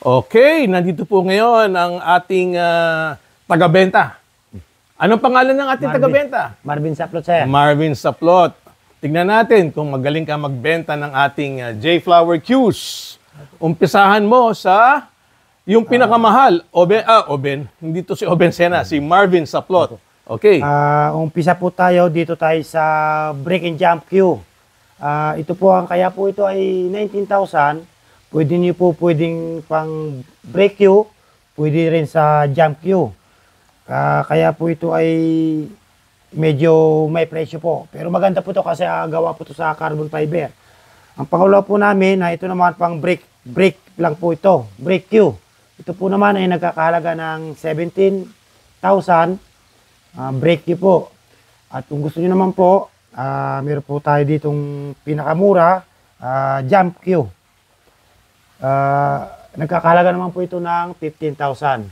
Okay, nandito po ngayon ang ating taga-benta. Anong pangalan ng ating taga-benta? Marvin Saplot, sir. Marvin Saplot. Tignan natin kung magaling ka magbenta ng ating J-Flower Qs. Umpisahan mo sa yung pinakamahal. Oben. Hindi to si Oben Sena, si Marvin Saplot. Okay. Umpisa po tayo, dito tayo sa break and jump Q. Ito po, kaya po ito ay 19,000. Pwede niyo po pwedeng pang break Q, pwede rin sa jump Q. Kaya po ito ay medyo may presyo po. Pero maganda po ito kasi gawa po ito sa carbon fiber. Ang pangalawa po namin, ito naman pang break lang po ito, break Q. Ito po naman ay nagkakahalaga ng 17,000 break Q po. At kung gusto niyo naman po, meron po tayo ditong pinakamura, jump Q. Nagkakahalaga naman po ito ng 15,000.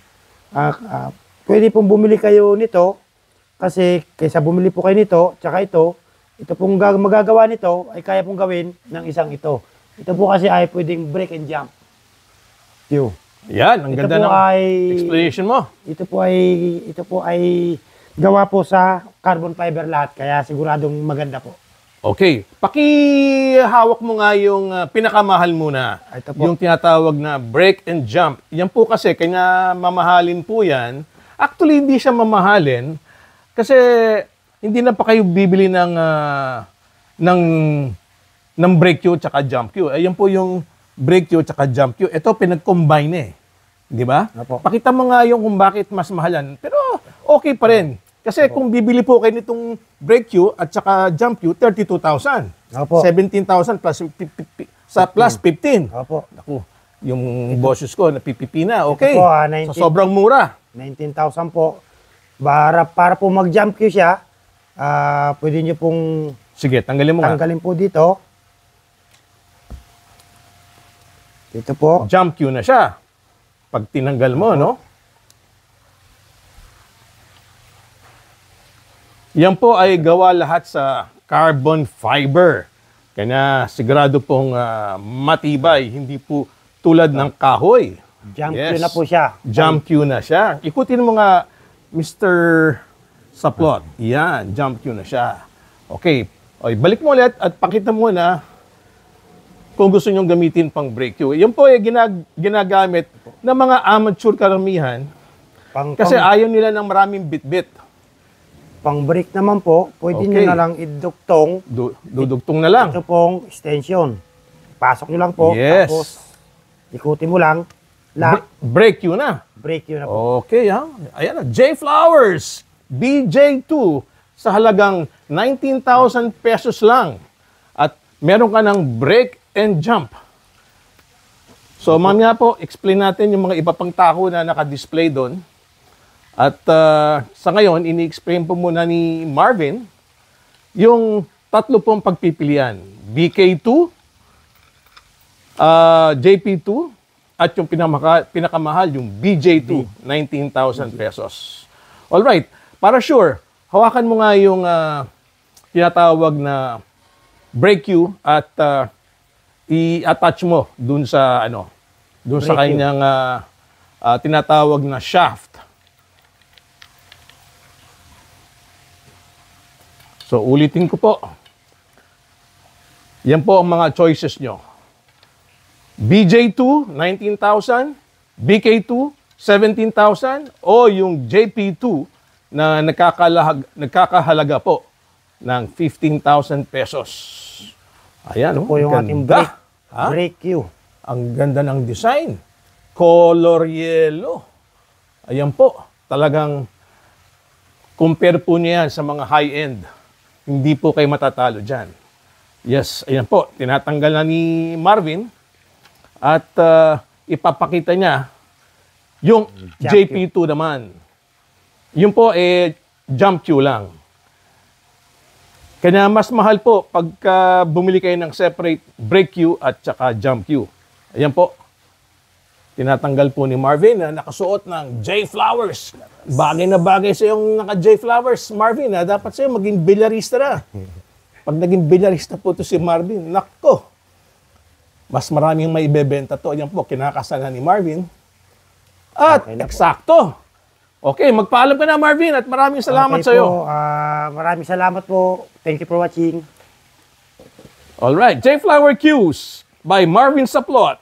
Pwede pong bumili kayo nito kasi kaysa bumili po kayo nito, tsaka ito pong magagawa nito ay kaya pong gawin ng isang ito. Ito po kasi ay pwedeng break and jump Q. Yan, ang ganda ng explanation mo. Ito po ay gawa po sa carbon fiber lahat, kaya siguradong maganda po. Okay, pakihawak mo nga yung pinakamahal muna. Ito po. Yung tinatawag na break and jump. Yan po kasi, kanya mamahalin po yan. Actually, hindi siya mamahalin kasi hindi na pa kayo bibili ng break Q tsaka jump Q. Ayan po yung break Q tsaka jump Q. Ito, pinag-combine eh. Di ba? Pakita mo nga yung kung bakit mas mahalan. Pero okay pa rin. Kasi kung bibili po kayo nitong break Q at saka jump Q, 32,000. 17,000 plus 15. Opo. Naku, yung bosses ko napipipi na. Okay. Ito po, So, sobrang mura. 19,000 po. Para po mag-jump Q siya, pwede nyo pong Sige, tanggalin mo nga. tanggalin po dito. Dito po. Jump Q na siya. Pag tinanggal mo, no? Yan po ay gawa lahat sa carbon fiber. Kaya sigurado pong matibay, hindi po tulad ng kahoy. Jump Q na po siya. Jump Q na siya. Ikutin mo nga, Mr. Saplot. Yan, jump Q na siya. Okay. Okay, balik mo ulit at pakita mo na kung gusto nyong gamitin pang break Q. Yan po ay ginagamit ng mga amateur karamihan kasi ayaw nila ng maraming bit-bit. Pang break naman po, pwede nyo na lang idugtong. Dudugtong na lang. Ito pong extension. Pasok nyo lang po. Yes. Tapos, ikutin mo lang. Break Q na. Break yun na po. Okay, ha? Ayan na. J-Flowers BJ2 sa halagang 19,000 pesos lang. At meron ka ng break and jump. So, mamaya po, explain natin yung mga iba pang tako na naka-display doon. At sa ngayon, ini-explain po muna ni Marvin yung tatlo pong pagpipilian. BK2, JP2, at yung pinakamahal, yung BJ2, 19,000 pesos. Alright, para sure, hawakan mo nga yung tinatawag na break Q at i-attach mo dun sa sa kanyang tinatawag na shaft. So, ulitin ko po. Yan po ang mga choices nyo. BJ2, 19,000. BK2, 17,000. O yung JP2 na nagkakahalaga po ng 15,000 pesos. Ayan, ito po yung ating break Q. Ang ganda ng design. Color yellow. Ayan po. Talagang compare po niya sa mga high-end. Hindi po kayo matatalo dyan. Yes, ayan po. Tinatanggal na ni Marvin at ipapakita niya yung JP2 naman. Yun po jump Q lang. Kaya mas mahal po pagka bumili kayo ng separate break Q at saka jump Q. Ayan po. Tinatanggal po ni Marvin na nakasuot ng J-Flowers. Bagay na bagay sa yung naka-J-Flowers, Marvin. Dapat sa'yo maging bilyarista na. Pag naging bilyarista po to si Marvin, nakko. mas maraming may ibebenta to. Ayan po, kinakasalan ni Marvin. At Okay na po. eksakto. Okay, magpaalam ka na Marvin at maraming salamat Okay sa iyo. po, maraming salamat po. Thank you for watching. All right, J-Flower Cues by Marvin Saplot.